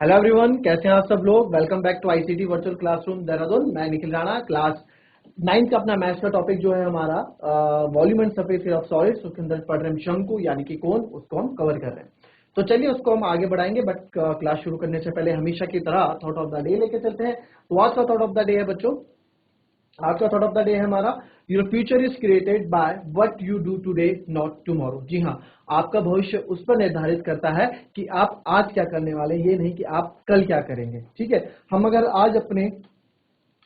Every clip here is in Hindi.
हेलो एवरीवन, कैसे हैं आप सब लोग। Welcome back to ICT virtual classroom Dehradun. मैं निखिल राणा। क्लास 9 का अपना मैथ्स का टॉपिक जो है हमारा volume and surface of solids, उसके अंदर पढ़ रहे हैं शंकु यानी कि कोन, उसको हम कवर कर रहे हैं। तो चलिए उसको हम आगे बढ़ाएंगे, बट क्लास शुरू करने से पहले हमेशा की तरह थॉट ऑफ द डे लेके चलते हैं। तो आज का थॉट ऑफ द डे है बच्चों, आज का थॉट ऑफ द डे है हमारा, your future is created by what you do today not tomorrow. जी हाँ, आपका भविष्य उस पर निर्धारित करता है कि आप आज क्या करने वाले, ये नहीं कि आप कल क्या करेंगे। ठीक है, हम अगर आज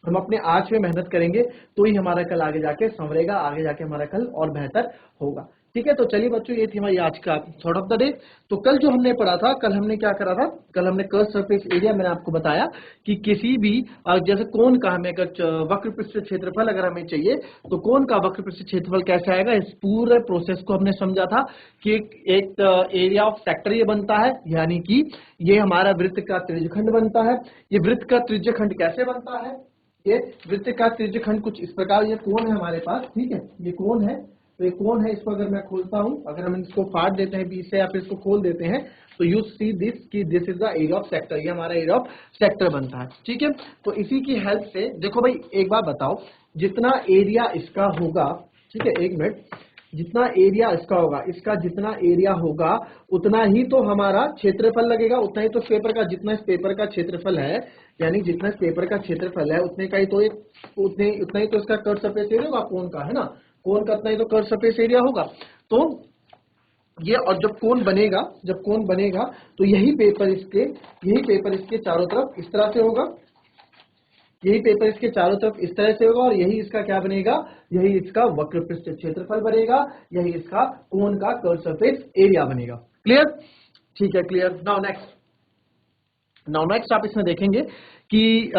हम अपने आज में मेहनत करेंगे तो ही हमारा कल आगे जाके संवरेगा, आगे जाके हमारा कल और बेहतर होगा। ठीक है, तो चलिए बच्चों, ये थी हमारी आज का थॉट ऑफ द डे। तो कल जो हमने पढ़ा था, कल हमने क्या करा था, कल हमने कर्व सरफेस एरिया, मैंने आपको बताया कि किसी भी जैसे कोन का हमें अगर वक्र पृष्ठ क्षेत्रफल अगर हमें चाहिए तो कोन का वक्र पृष्ठ क्षेत्रफल कैसे आएगा, इस पूरे प्रोसेस को हमने समझा था कि एक एरिया ऑफ सेक्टर ये बनता है, यानी कि ये हमारा वृत्त का त्रिज्यखंड बनता है। ये वृत्त का त्रिज्यखंड कैसे बनता है, ये वृत्त का त्रिज्यखंड कुछ इस प्रकार, ये कोण है हमारे पास। ठीक है, ये कोण है, तो ये कोण है, इसको अगर मैं खोलता हूं, अगर हम इसको फाड़ देते हैं बीच से या फिर इसको खोल देते हैं, तो यू सी दिस कि this is the area of sector, ये हमारा एरिया ऑफ सेक्टर बनता है। ठीक है, तो इसी की हेल्प से देखो भाई, एक बार बताओ, जितना एरिया इसका होगा, ठीक है एक मिनट, जितना एरिया इसका होगा, इसका जितना एरिया होगा उतना ही तो हमारा क्षेत्रफल लगेगा, उतना ही तो इस पेपर का, जितना इस पेपर का क्षेत्रफल है, यानी जितना इस पेपर का क्षेत्रफल है उतने का ही तो उतना ही तो इसका कर्व सरफेस एरिया होगा कोन का, है ना। कोन का उतना ही तो कर्व सरफेस एरिया होगा। तो ये, और जब कोन बनेगा, जब कोन बनेगा तो यही पेपर इसके चारों तरफ इस तरह से होगा, यही पेपर इसके चारों तरफ इस तरह से होगा, और यही इसका क्या बनेगा, यही इसका वक्र पृष्ठ क्षेत्रफल बनेगा, यही इसका कोन का कर्व सरफेस एरिया बनेगा। क्लियर? ठीक है, क्लियर। नाउ नेक्स्ट आप इसमें देखेंगे कि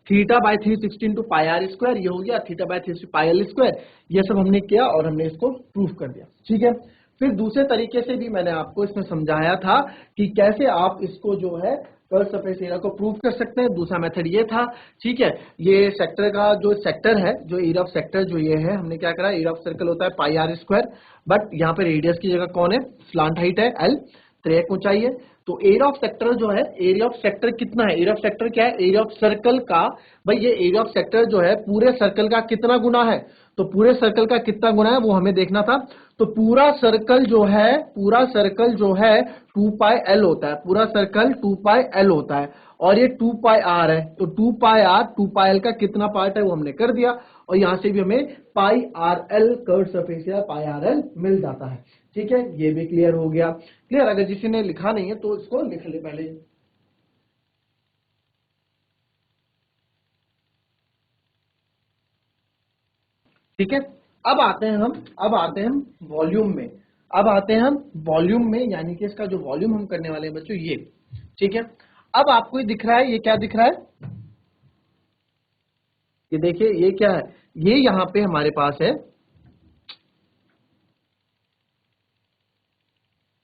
theta by 316 two pi r square, ये हो गया theta by 360 pi L square, ये सब हमने किया और हमने इसको प्रूफ कर दिया। ठीक है, फिर दूसरे तरीके से भी मैंने आपको इसमें समझाया था कि कैसे आप इसको जो है कर्व सरफेस एरिया को प्रूव कर सकते हैं। दूसरा मेथड ये था। ठीक है, ये सेक्टर का जो सेक्टर है, जो एरिया ऑफ सेक्टर जो ये है, हमने क्या करा, एरिया ऑफ सर्कल होता है पाई आर स्क्वायर, बट यहाँ पे रेडियस की जगह कौन है, स्लांट हाइट है एल, त्रिज्या ऊंचाई है। तो एरिया ऑफ सेक्टर जो है, एरिया ऑफ सेक्टर कितना है, एरिया ऑफ सेक्टर क्या है, एरिया ऑफ सर्कल का, भाई ये एरिया ऑफ सेक्टर जो है पूरे सर्कल का कितना गुना है, तो पूरे सर्कल का कितना गुना है वो हमें देखना था। तो पूरा सर्कल जो है 2 पाई एल होता है, पूरा सर्कल 2 पाई एल होता है, और ये 2 पाई आर है, तो 2 पाई आर 2 पाई एल का कितना पार्ट है वो हमने कर दिया, और यहां से भी हमें पाई आर एल कर्व सरफेस या पाई आर एल मिल जाता है। ठीक है, ये भी क्लियर हो गया। क्लियर? अगर किसी ने लिखा नहीं है तो इसको लिख ले पहले। ठीक है, अब आते हैं हम वॉल्यूम में, अब आते हैं हम वॉल्यूम में, यानी कि इसका जो वॉल्यूम हम करने वाले हैं बच्चों ये। ठीक है, अब आपको ये दिख रहा है, ये क्या दिख रहा है, ये देखिए ये क्या है, ये यहां पे हमारे पास है।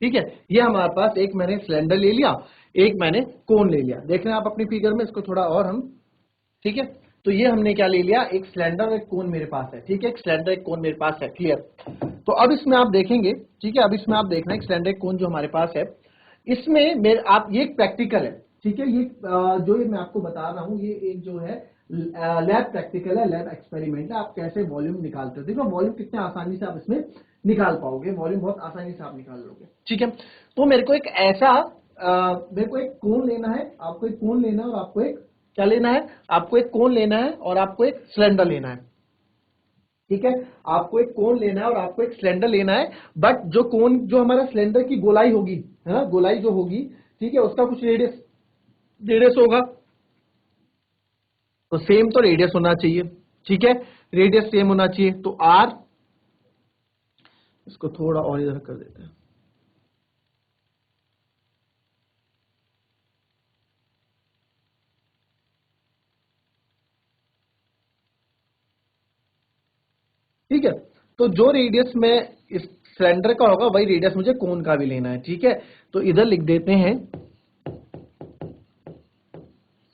ठीक है, ये हमारे पास एक मैंने सिलेंडर ले लिया, एक मैंने कोन ले लिया, देख रहे हैं आप अपनी फिगर में, इसको थोड़ा और हम। ठीक है, तो ये हमने क्या ले लिया, एक सिलेंडर और एक कोन मेरे पास है। ठीक है, एक सिलेंडर एक कोन मेरे पास है। क्लियर? तो अब इसमें आप देखेंगे, ठीक है, अब इसमें आप देखना एक सिलेंडर एक कोन जो हमारे पास है, इसमें मेरे आप, ये एक प्रैक्टिकल है। ठीक है, ये जो ये मैं आपको बता रहा हूँ, ये एक जो है लैब प्रैक्टिकल है, लैब एक्सपेरिमेंट है, आप कैसे वॉल्यूम निकालते हो। देखो वॉल्यूम कितने आसानी से आप इसमें निकाल पाओगे, वॉल्यूम बहुत आसानी से आप निकाल लोगे। ठीक है, तो मेरे को एक ऐसा मेरे को एक कोन लेना है, आपको एक कोन लेना है, और आपको एक क्या लेना है, आपको एक कोन लेना है और आपको एक सिलेंडर लेना है। ठीक है, आपको एक कोन लेना है और आपको एक सिलेंडर लेना है, बट जो कोन, जो हमारा सिलेंडर की गोलाई होगी, है ना, गोलाई जो होगी, ठीक है, उसका कुछ रेडियस रेडियस होगा, तो सेम तो रेडियस होना चाहिए। ठीक है, रेडियस सेम होना चाहिए, तो आर, इसको थोड़ा और इधर कर देते हैं। ठीक है, तो जो रेडियस में इस सिलेंडर का होगा वही रेडियस मुझे कोन का भी लेना है। ठीक है, तो इधर लिख देते हैं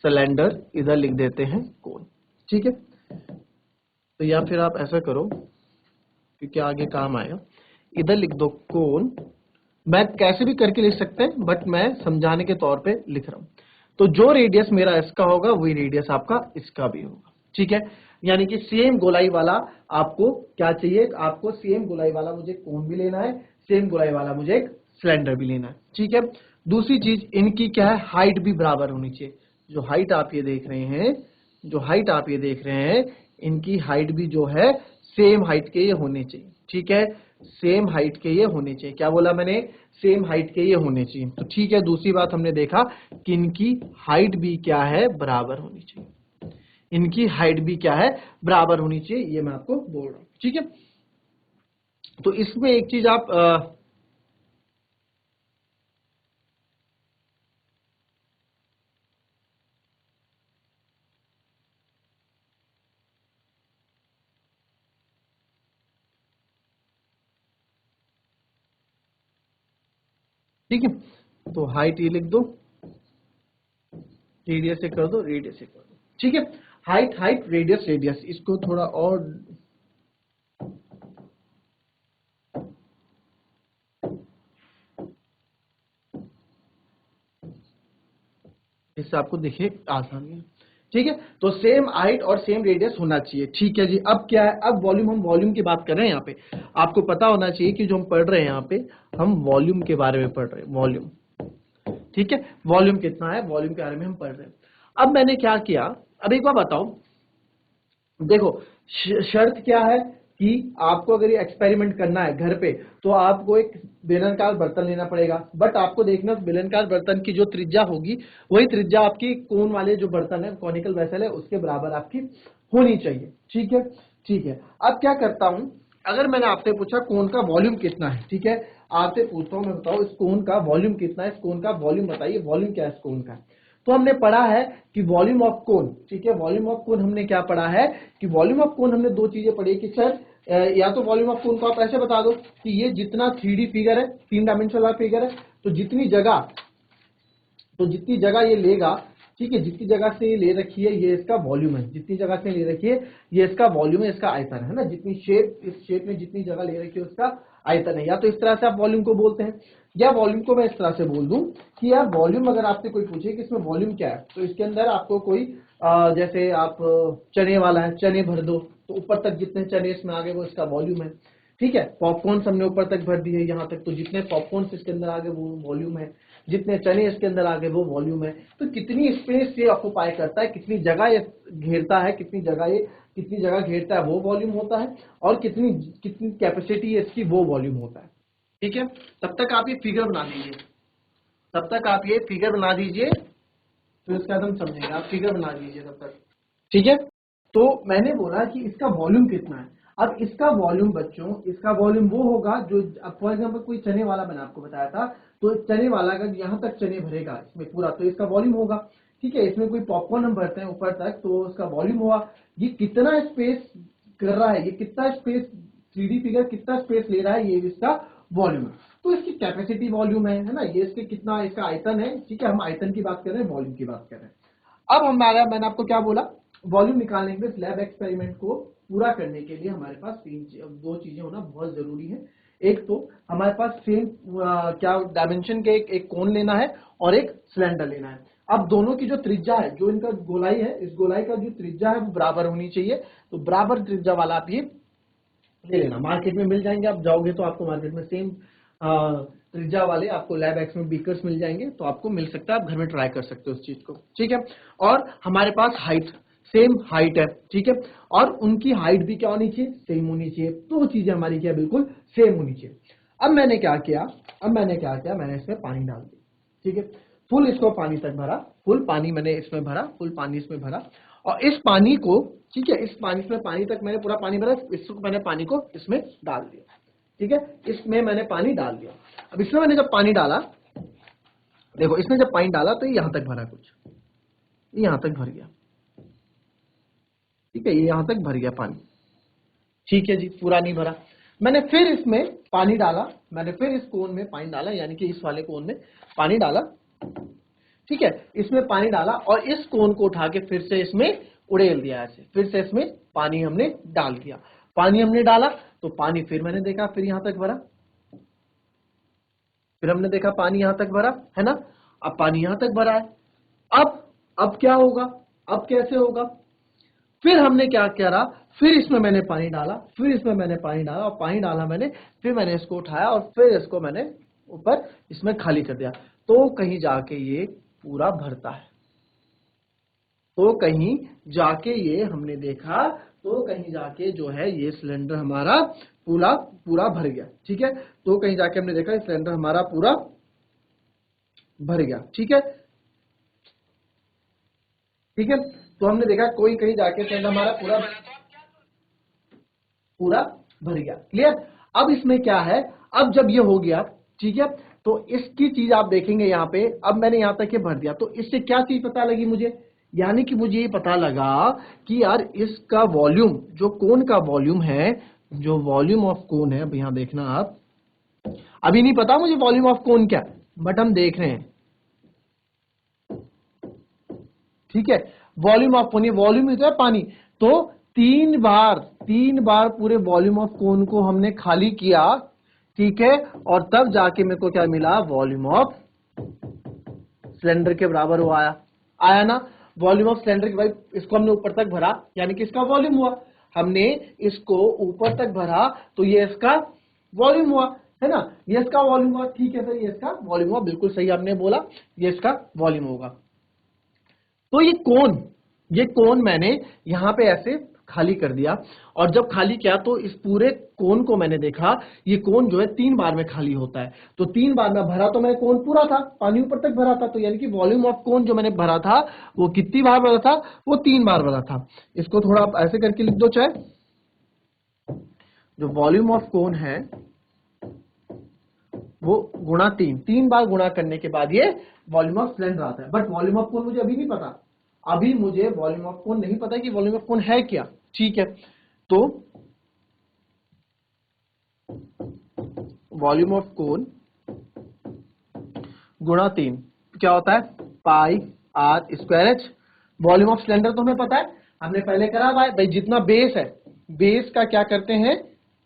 सिलेंडर, इधर लिख देते हैं कोन। ठीक है, तो या फिर आप ऐसा करो, क्योंकि आगे काम आएगा, इधर लिख दो कोन, मैं कैसे भी करके लिख सकते हैं, बट मैं समझाने के तौर पे लिख रहा हूं। तो जो रेडियस मेरा इसका होगा वही रेडियस आपका इसका भी होगा, ठीक है। यानी कि सेम गोलाई वाला आपको क्या चाहिए, आपको सेम गोलाई वाला मुझे कोन भी लेना है, सेम गोलाई वाला मुझे एक सिलेंडर भी लेना है, ठीक है। दूसरी चीज इनकी क्या है, हाइट भी बराबर होनी चाहिए। जो हाइट आप ये देख रहे हैं, जो हाइट आप ये देख रहे हैं, इनकी हाइट भी जो है सेम हाइट के ये होने चाहिए, ठीक है। सेम हाइट के ये होने चाहिए, क्या बोला मैंने, सेम हाइट के ये होने चाहिए। तो ठीक है, दूसरी बात हमने देखा कि इनकी हाइट भी क्या है, बराबर होनी चाहिए। इनकी हाइट भी क्या है, बराबर होनी चाहिए, ये मैं आपको बोल रहा हूं, ठीक है। तो इसमें एक चीज आप ठीक है, तो हाइट ये लिख दो, रेडियस से कर दो, रेडियस से कर दो, ठीक है। हाइट हाइट, रेडियस रेडियस, इसको थोड़ा और इससे आपको देखिए आसानी है, ठीक है। तो सेम हाइट और सेम रेडियस होना चाहिए, ठीक है जी। अब क्या है, अब वॉल्यूम, हम वॉल्यूम की बात कर रहे हैं यहाँ पे। आपको पता होना चाहिए कि जो हम पढ़ रहे हैं यहाँ पे, हम वॉल्यूम के बारे में पढ़ रहे हैं, वॉल्यूम, ठीक है। वॉल्यूम कितना है, वॉल्यूम के बारे में हम पढ़ रहे हैं। अब मैंने क्या किया, अब एक बार बताओ, देखो शर्त क्या है कि आपको अगर ये एक्सपेरिमेंट करना है घर पे, तो आपको एक बेलनाकार बर्तन लेना पड़ेगा। बट आपको देखना, बेलनाकार बर्तन की जो त्रिज्या होगी वही त्रिज्या आपकी कोन वाले जो बर्तन है, कॉनिकल वेसल है, उसके बराबर आपकी होनी चाहिए, ठीक है। ठीक है, अब क्या करता हूं, अगर मैंने आपसे पूछा कोन का वॉल्यूम कितना है, ठीक है, आपसे पूछता हूं, मैं बताओ इस कोन का वॉल्यूम कितना है, इस कोन का वॉल्यूम बताइए, वॉल्यूम क्या है इस कोन का। तो हमने पढ़ा है कि वॉल्यूम ऑफ कोन, ठीक है, वॉल्यूम ऑफ कोन हमने क्या पढ़ा है कि वॉल्यूम ऑफ कोन हमने दो चीजें पढ़ी कि सर या तो वॉल्यूम ऑफ कोन को आप ऐसे बता दो कि ये जितना 3D फिगर है, 3 डायमेंशनल वाला फिगर है, तो जितनी जगह ये लेगा, ठीक है, जितनी जगह से ये ले रखी है ये इसका वॉल्यूम है, जितनी जगह से ले रखी है ये इसका वॉल्यूम है, इसका आयतन है ना, जितनी शेप, इस शेप में जितनी जगह ले रखी है उसका आयतन है। या तो इस तरह से आप वॉल्यूम को बोलते हैं, या वॉल्यूम को मैं इस तरह से बोल दूं कि यार वॉल्यूम, अगर आपसे कोई पूछे कि इसमें वॉल्यूम क्या है, तो इसके अंदर आपको कोई जैसे आप चने वाला है, चने भर दो, तो ऊपर तक जितने चने इसमें आ गए वो इसका वॉल्यूम है, ठीक है। पॉपकॉर्न हमने ऊपर तक भर दिए यहाँ तक, तो जितने पॉपकॉर्न इसके अंदर आ गए वो वॉल्यूम है, जितने चने इसके अंदर आ गए वो वॉल्यूम है। तो कितनी स्पेस ये ऑक्युपाई करता है, कितनी जगह ये घेरता है, कितनी जगह घेरता है वो वॉल्यूम होता है, और कितनी कितनी कैपेसिटी है इसकी वो वॉल्यूम होता है, ठीक है। तब तक आप ये फिगर बना दीजिए, तब तक आप ये फिगर बना दीजिए, तो इसका हम समझेंगे, आप फिगर बना दीजिए तब तक, ठीक है। तो मैंने बोला कि इसका वॉल्यूम कितना है। अब इसका वॉल्यूम बच्चों, इसका वॉल्यूम वो होगा जो, अब फॉर एग्जांपल कोई चने वाला मैंने आपको बताया था, तो चने वाला अगर यहाँ तक चने भरेगा इसमें पूरा, तो इसका वॉल्यूम होगा, ठीक है। इसमें कोई पॉपकॉर्न हम भरते हैं ऊपर तक, तो उसका वॉल्यूम हुआ। ये कितना स्पेस कर रहा है, ये कितना स्पेस, 3D फिगर कितना स्पेस ले रहा है, ये इसका वॉल्यूम है। तो इसकी कैपेसिटी वॉल्यूम है ना, ये इसके कितना, इसका आयतन है, ठीक है। हम आयतन की बात कर रहे हैं, वॉल्यूम की बात कर रहे हैं। अब हमारा, मैंने आपको क्या बोला, वॉल्यूम निकालने के लिए लैब एक्सपेरिमेंट को पूरा करने के लिए हमारे पास दो चीजें होना बहुत जरूरी है। एक तो हमारे पास सेम क्या डायमेंशन के एक कोन लेना है, और एक सिलेंडर लेना है। अब दोनों की जो त्रिज्या है, जो इनका गोलाई है, इस गोलाई का जो त्रिज्या है वो बराबर होनी चाहिए। तो बराबर त्रिज्या वाला आप ये ले लेना, मार्केट में मिल जाएंगे, आप जाओगे तो आपको मार्केट में सेम त्रिज्या वाले आपको लैब एक्स में बीकर्स मिल जाएंगे, तो आपको मिल सकता है, आप घर में ट्राई कर सकते हो उस चीज को, ठीक है। और हमारे पास हाइट, सेम हाइट है, ठीक है, और उनकी हाइट भी क्या होनी चाहिए, सेम होनी चाहिए। दो चीजें हमारी क्या, बिल्कुल सेम होनी चाहिए। अब मैंने क्या किया, मैंने इसमें पानी डाल दिया, ठीक है, फुल इसको पानी तक भरा, फुल पानी मैंने इसमें भरा, फुल पानी इसमें भरा, और इस पानी को, ठीक है, इस पानी में, पानी तक मैंने पूरा पानी भरा, इसको मैंने पानी को इसमें डाल दिया, ठीक है, इसमें मैंने पानी डाल दिया। अब इसमें मैंने जब पानी डाला, देखो इसने जब पानी डाला तो ये यहां तक भरा, कुछ ये यहां तक भर गया, ठीक है, ये यहां तक भर गया पानी, ठीक है जी, पूरा नहीं भरा। मैंने फिर इसमें पानी डाला, मैंने फिर इस कोन में पानी डाला, यानी कि इस वाले कोन में पानी डाला, ठीक है, इसमें पानी डाला, और इस कोन को उठा के फिर से इसमें उड़ेल दिया, ऐसे फिर से इसमें पानी हमने डाल दिया। पानी हमने डाला तो पानी फिर मैंने देखा, फिर यहां तक भरा, फिर हमने देखा पानी यहां तक भरा है ना, अब पानी यहां तक भरा है। अब क्या होगा, अब कैसे होगा, फिर हमने क्या करा, फिर इसमें मैंने पानी डाला, फिर इसमें मैंने पानी डाला, और पानी डाला मैंने, फिर मैंने इसको उठाया और फिर इसको मैंने ऊपर इसमें खाली कर दिया। तो कहीं जाके ये पूरा भरता है, तो कहीं जाके ये हमने देखा, तो कहीं जाके जो है ये सिलेंडर हमारा पूरा पूरा भर गया। ठीक है, तो कहीं जाके हमने देखा सिलेंडर हमारा पूरा भर गया। ठीक है, ठीक है, तो हमने देखा कोई कहीं जाके सिलेंडर हमारा पूरा पूरा भर गया। क्लियर। अब इसमें क्या है, अब जब ये हो गया, ठीक है, तो इसकी चीज आप देखेंगे यहां पे, अब मैंने यहां तक ये भर दिया, तो इससे क्या चीज पता लगी मुझे, यानी कि मुझे ये पता लगा कि यार इसका वॉल्यूम, जो कोन का वॉल्यूम है, जो वॉल्यूम ऑफ कोन है, अब यहां देखना आप, अभी नहीं पता मुझे वॉल्यूम ऑफ कोन क्या, बट हम देख रहे हैं। ठीक है, वॉल्यूम ऑफ कोन, ये वॉल्यूम होता है पानी, तो तीन बार पूरे वॉल्यूम ऑफ कोन को हमने खाली किया। ठीक है, और तब जाके मेरे को क्या मिला, वॉल्यूम ऑफ सिलेंडर के बराबर वो आया ना, वॉल्यूम ऑफ सिलेंडर के भाई, इसको हमने ऊपर तक भरा यानी कि इसका वॉल्यूम हुआ, हमने इसको ऊपर तक भरा तो ये इसका वॉल्यूम हुआ, है ना, ये इसका वॉल्यूम हुआ। ठीक है सर, ये इसका वॉल्यूम हुआ, बिल्कुल सही आपने बोला, ये इसका वॉल्यूम होगा। तो ये कोन मैंने यहां पे ऐसे खाली कर दिया, और जब खाली किया तो इस पूरे कोन को मैंने देखा, ये कोन जो है 3 बार में खाली होता है, तो 3 बार में भरा तो मैं कोन पूरा था, पानी ऊपर तक भरा था, तो यानी कि वॉल्यूम ऑफ कोन जो मैंने भरा था वो कितनी बार भरा था, वो 3 बार भरा था। इसको थोड़ा आप ऐसे करके लिख दो, चाहे जो वॉल्यूम ऑफ कोन है वो गुणा 3 बार गुणा करने के बाद ये वॉल्यूम ऑफ सिलेंडर आता है। बट वॉल्यूम ऑफ कोन मुझे अभी नहीं पता, अभी मुझे वॉल्यूम ऑफ कोन नहीं पता कि वॉल्यूम ऑफ कोन है क्या। ठीक है, तो वॉल्यूम ऑफ कोन गुणा 3 क्या होता है, pi r square h. Volume of cylinder तो हमें पता है, हमने पहले करा हुआ है भाई, जितना बेस है, बेस का क्या करते हैं,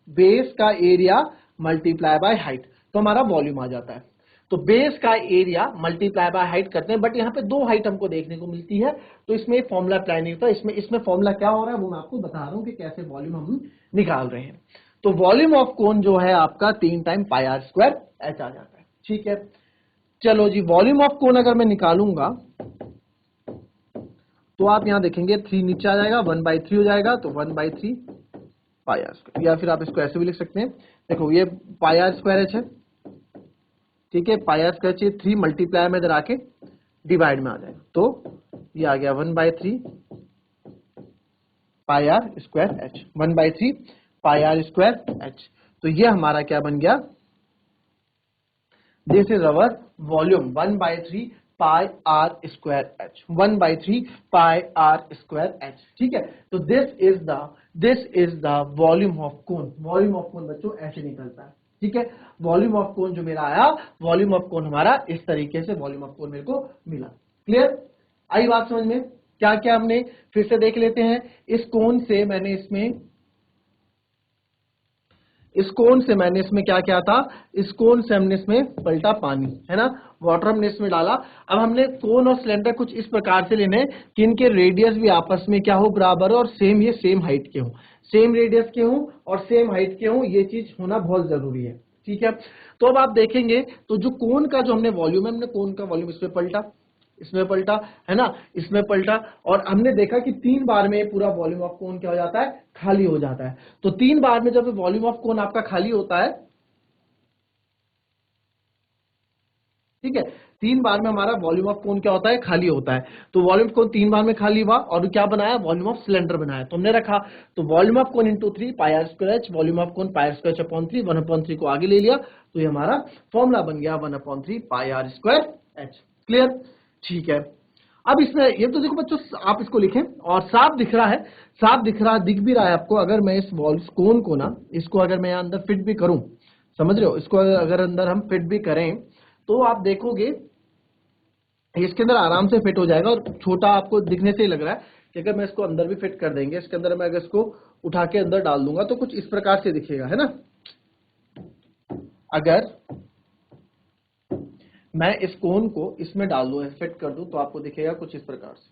बेस का एरिया मल्टीप्लाई बाय हाइट, तो हमारा वॉल्यूम आ जाता है। तो बेस का एरिया मल्टीप्लाई बाय हाइट करते हैं, बट यहाँ पे 2 हाइट हमको देखने को मिलती है, तो इसमें फॉर्मूला अप्लाई नहीं होता। इसमें फॉर्मूला क्या हो रहा है वो मैं आपको बता रहा हूं कि कैसे वॉल्यूम हम निकाल रहे हैं। तो वॉल्यूम ऑफ कोन जो है आपका 3 time pi r square h आ जाता है। ठीक है, चलो जी, वॉल्यूम ऑफ कोन अगर मैं निकालूंगा तो आप यहां देखेंगे 3 नीचे आ जाएगा, 1/3 हो जाएगा, तो 1/3 पाई आर स्क्वायर, या फिर आप इसको ऐसे भी लिख सकते हैं, देखो ये पाई आर स्क्वायर एच है। ठीक है, पाई आर स्क्वायर चाहिए, 3 मल्टीप्लाई में इधर आके डिवाइड में आ जाएगा, तो ये आ गया 1/3 pi r square h, 1/3 pi r square h. तो ये हमारा क्या बन गया, this is our volume 1/3 pi r square h, 1/3 pi r square h. ठीक है, तो this is the volume of cone. Volume of cone बच्चों ऐसे निकलता है। ठीक है, वॉल्यूम ऑफ कोन जो मेरा आया, वॉल्यूम ऑफ कोन हमारा इस तरीके से वॉल्यूम ऑफ कोन मेरे को मिला। क्लियर, आई बात समझ में, क्या क्या हमने फिर से देख लेते हैं। इस कोन से मैंने इसमें क्या क्या था, इस कोन से हमने इसमें पलटा पानी, है ना, वाटर हमने इसमें डाला। अब हमने कोन और सिलेंडर कुछ इस प्रकार से लेने कि इनके रेडियस भी आपस में क्या हो, बराबर हो, और सेम हाइट के हो, सेम रेडियस के हो और सेम हाइट के हो, ये चीज होना बहुत जरूरी है। ठीक है, तो अब आप देखेंगे तो जो कोन का जो हमने वॉल्यूम है, हमने कोन का वॉल्यूम इसमें पलटा, है ना, इसमें पलटा, और हमने देखा कि 3 बार में पूरा वॉल्यूम ऑफ कोन क्या हो जाता है, खाली हो जाता है। तो 3 बार में जब वॉल्यूम ऑफ कोन आपका खाली होता है, ठीक है, 3 बार में हमारा वॉल्यूम ऑफ कोन क्या होता है, खाली होता है। तो वॉल्यूम ऑफ कोन 3 बार में खाली हुआ, और क्या बनाया, वॉल्यूम ऑफ सिलेंडर बनाया, तो हमने रखा, तो volume of cone into 3 pi r square h, volume of cone pi r square h upon 3, 1/3 को आगे ले लिया, तो ये हमारा फॉर्मूला बन गया 1/3 pi r square H. Clear, ठीक है। अब इसमें ये तो देखो बच्चों, आप इसको लिखें और साफ दिख रहा है, दिख भी रहा है आपको। अगर मैं इस कोन को ना, इसको अगर मैं अंदर फिट भी करूं, समझ रहे हो, इसको अगर अंदर हम फिट भी करें तो आप देखोगे इसके अंदर आराम से फिट हो जाएगा, और छोटा आपको दिखने से ही लग रहा है कि अगर मैं इसको अंदर भी फिट कर देंगे, इसके अंदर मैं अगर इसको उठा के अंदर डाल दूंगा तो कुछ इस प्रकार से दिखेगा, है ना। अगर मैं इस कोन को इसमें डाल दूं, फिट कर दूं, तो आपको दिखेगा कुछ इस प्रकार से,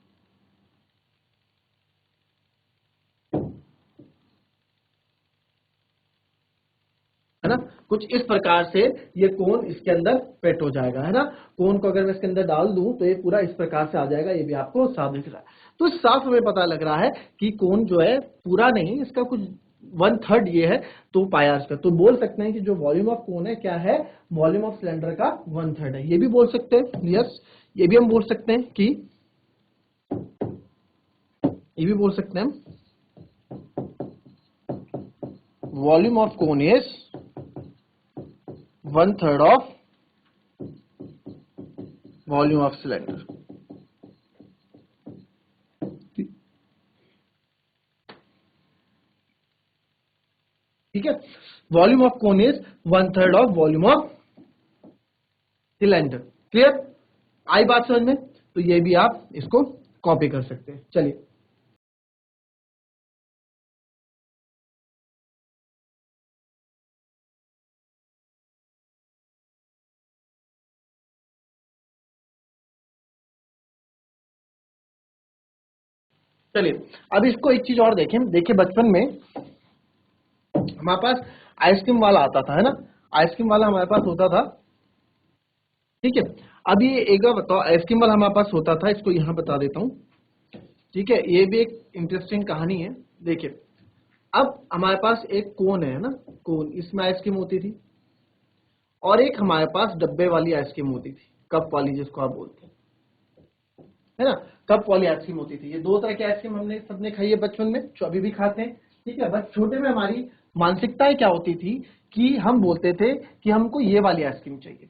है ना। कुछ इस प्रकार से ये कोन इसके अंदर फिट हो जाएगा, है ना। कोन को अगर मैं इसके अंदर डाल दूं तो ये पूरा इस प्रकार से आ जाएगा, ये भी आपको साफ दिख रहा है। तो साफ हमें पता लग रहा है कि कोन जो है पूरा नहीं, इसका कुछ 1/3 ये है, तो पाई आर स्क्वायर। तो बोल सकते हैं कि जो वॉल्यूम ऑफ कोन है क्या है, वॉल्यूम ऑफ सिलेंडर का 1/3 है। ये भी बोल सकते हैं, यस, ये भी हम बोल सकते हैं कि, ये भी बोल सकते हैं volume of cone is 1/3 of volume of cylinder. ठीक है, volume of cone is 1/3 of volume of cylinder. Clear, आई बात समझ में। तो ये भी आप इसको कॉपी कर सकते हैं। चलिए, चलिए अब इसको एक चीज और देखें। देखिए बचपन में हमारे पास आइसक्रीम वाला आता था, है ना, आइसक्रीम वाला हमारे पास होता था। ठीक है, अब ये एक बार बताओ, आइसक्रीम वाला हमारे पास होता था, इसको यहां बता देता हूं। ठीक है, ये भी एक इंटरेस्टिंग कहानी है। देखिए, अब हमारे पास एक कोन है ना, कोन, इसमें आइसक्रीम होती थी, और एक हमारे पास डब्बे वाली आइसक्रीम होती थी, कप वाली जिसको आप बोलते हैं, है ना। कप वाली आइसक्रीम होती थी। ये दो तरह की आइसक्रीम हमने सबने खाई है बचपन में, जो अभी भी खाते हैं। ठीक है, बस छोटे में हमारी मानसिकताएं क्या होती थी कि हम बोलते थे कि हमको ये वाली आइसक्रीम चाहिए,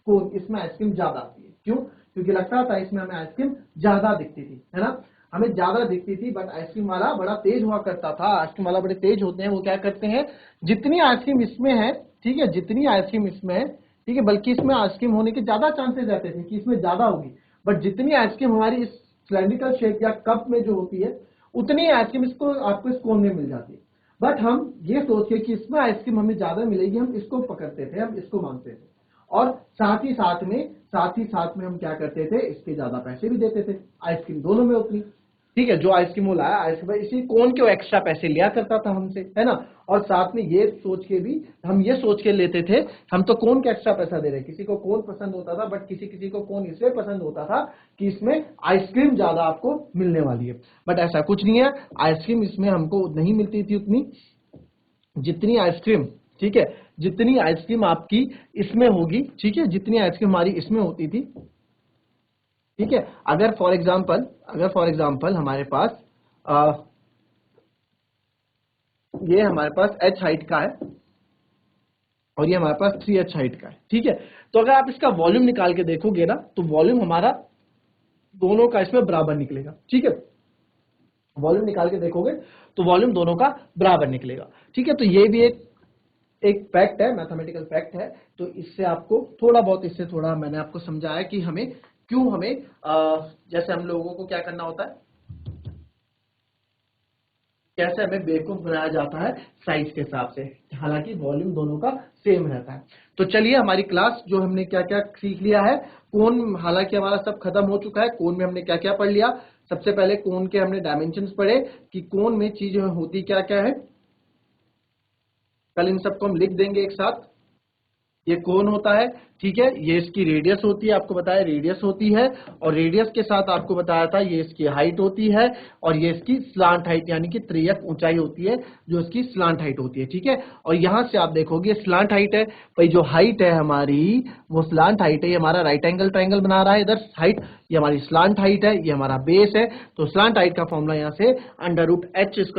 कोन, इसमें आइसक्रीम ज्यादा आती है। क्यों? क्योंकि लगता था इसमें हमें आइसक्रीम ज्यादा दिखती थी, है ना, हमें ज्यादा दिखती थी। बट आइसक्रीम वाला बड़ा तेज हुआ करता था। आइसक्रीम वाला बड़े तेज होते हैं, वो क्या करते हैं, जितनी आइसक्रीम इसमें है, ठीक है, जितनी आइसक्रीम इसमें है, ठीक है, बल्कि इसमें आइसक्रीम होने के ज्यादा चांसेस रहते थे कि इसमें ज्यादा होगी, बट जितनी आइसक्रीम हमारी इस सिलेंड्रिकल शेप या कप में जो होती है, उतनी आइसक्रीम इसको आपको इस कोन में मिल जाती है। बट हम ये सोच के कि इसमें आइसक्रीम हमें ज्यादा मिलेगी, हम इसको पकड़ते थे, हम इसको मांगते थे, और साथ ही साथ में हम क्या करते थे, इसके ज्यादा पैसे भी देते थे। आइसक्रीम दोनों में उतनी, ठीक है, जो आइसक्रीम वो लाया, आइसक्रीम इसी कोन के एक्स्ट्रा पैसे लिया करता था हमसे, है ना। और साथ में ये सोच के भी, हम ये सोच के लेते थे, हम तो कोन के एक्स्ट्रा पैसा दे रहे हैं। किसी को कोन पसंद होता था, बट किसी किसी को कोन इसलिए पसंद होता था कि इसमें आइसक्रीम ज्यादा आपको मिलने वाली है। बट ऐसा कुछ नहीं है, आइसक्रीम इसमें हमको नहीं मिलती थी उतनी जितनी आइसक्रीम, ठीक है, जितनी आइसक्रीम आपकी इसमें होगी, ठीक है, जितनी आइसक्रीम हमारी इसमें होती थी। ठीक है, अगर फॉर एग्जांपल हमारे पास ये हमारे पास h हाइट का है, और ये हमारे पास 3h हाइट का है। ठीक है, तो अगर आप इसका वॉल्यूम निकाल के देखोगे ना, तो वॉल्यूम हमारा दोनों का इसमें बराबर निकलेगा। ठीक है, वॉल्यूम निकाल के देखोगे तो वॉल्यूम दोनों का बराबर निकलेगा। ठीक है, तो ये भी एक फैक्ट है, मैथमेटिकल फैक्ट है। तो इससे आपको थोड़ा बहुत, इससे थोड़ा मैंने आपको समझाया कि हमें क्यों, हमें जैसे हम लोगों को क्या करना होता है, कैसे हमें बेवकूफ बनाया जाता है साइज के हिसाब से, हालांकि वॉल्यूम दोनों का सेम रहता है। तो चलिए, हमारी क्लास जो हमने क्या क्या सीख लिया है, कोन, हालांकि हमारा सब खत्म हो चुका है। कोन में हमने क्या क्या पढ़ लिया, सबसे पहले कोन के हमने डायमेंशंस पढ़े कि कोन में चीजें होती क्या क्या है। कल इन सबको हम लिख देंगे एक साथ। ये कोन होता है, ठीक है, ये इसकी रेडियस होती है, आपको बताया रेडियस होती है, और रेडियस के साथ आपको बताया था ये इसकी हाइट होती है, और ये इसकी स्लांट हाइट यानी कि त्रियक ऊंचाई होती है, जो इसकी स्लांट हाइट होती है। ठीक है, और यहां से आप देखोगे स्लांट हाइट है, भाई जो हाइट है हमारी वो स्लांट हाइट है। ये हमारा राइट एंगल ट्राइंगल बना रहा है इधर हाइट, ये हमारी स्लांट हाइट है, ये हमारा बेस है। तो स्लांट हाइट का फॉर्मूला यहाँ से √h²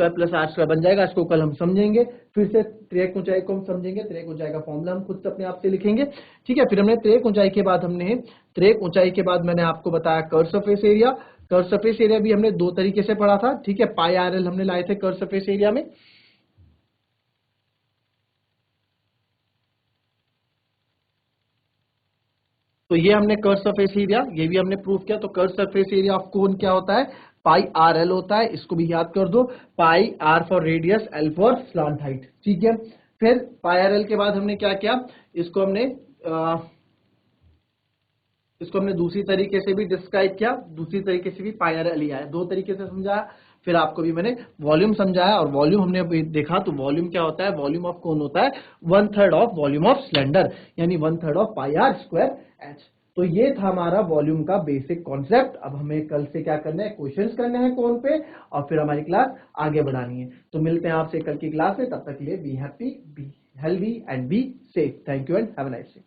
+ r² बन जाएगा। इसको कल हम समझेंगे, फिर से त्रियक ऊंचाई को हम समझेंगे। त्रियक ऊंचाई का फॉर्मूला हम खुद से अपने आप से लिखेंगे। ठीक है, फिर हमने त्रियक ऊंचाई के बाद मैंने आपको बताया curve surface area. Curve surface area भी हमने दो तरीके से पढ़ा था। ठीक है, पाई आर एल हमने लाए थे कर्व सरफेस एरिया में। तो ये हमने कर्व सरफेस एरिया, ये भी हमने प्रूव किया। तो curve surface area of cone क्या होता है, पाई आर एल होता है। इसको भी याद कर दो, pi r for radius, l for slant height. ठीक है, फिर पाई आर एल के बाद हमने क्या किया, इसको हमने इसको हमने दूसरी तरीके से भी डिस्क्राइब किया, दूसरी तरीके से भी पाई आर लिया है, दो तरीके से समझाया। फिर आपको भी मैंने वॉल्यूम समझाया, और वॉल्यूम हमने अभी देखा तो वॉल्यूम क्या होता है, वॉल्यूम ऑफ कोन होता है 1/3 ऑफ वॉल्यूम ऑफ सिलेंडर, यानी 1/3 of pi r square h. तो ये था हमारा वॉल्यूम का बेसिक कॉन्सेप्ट। अब हमें कल से क्या करना है, क्वेश्चंस करने हैं कोन पे, और फिर हमारी क्लास आगे बढ़ानी है। तो मिलते हैं आपसे कल की क्लास में, तब तक के लिए be happy, be healthy and be safe. Thank you and have a nice day.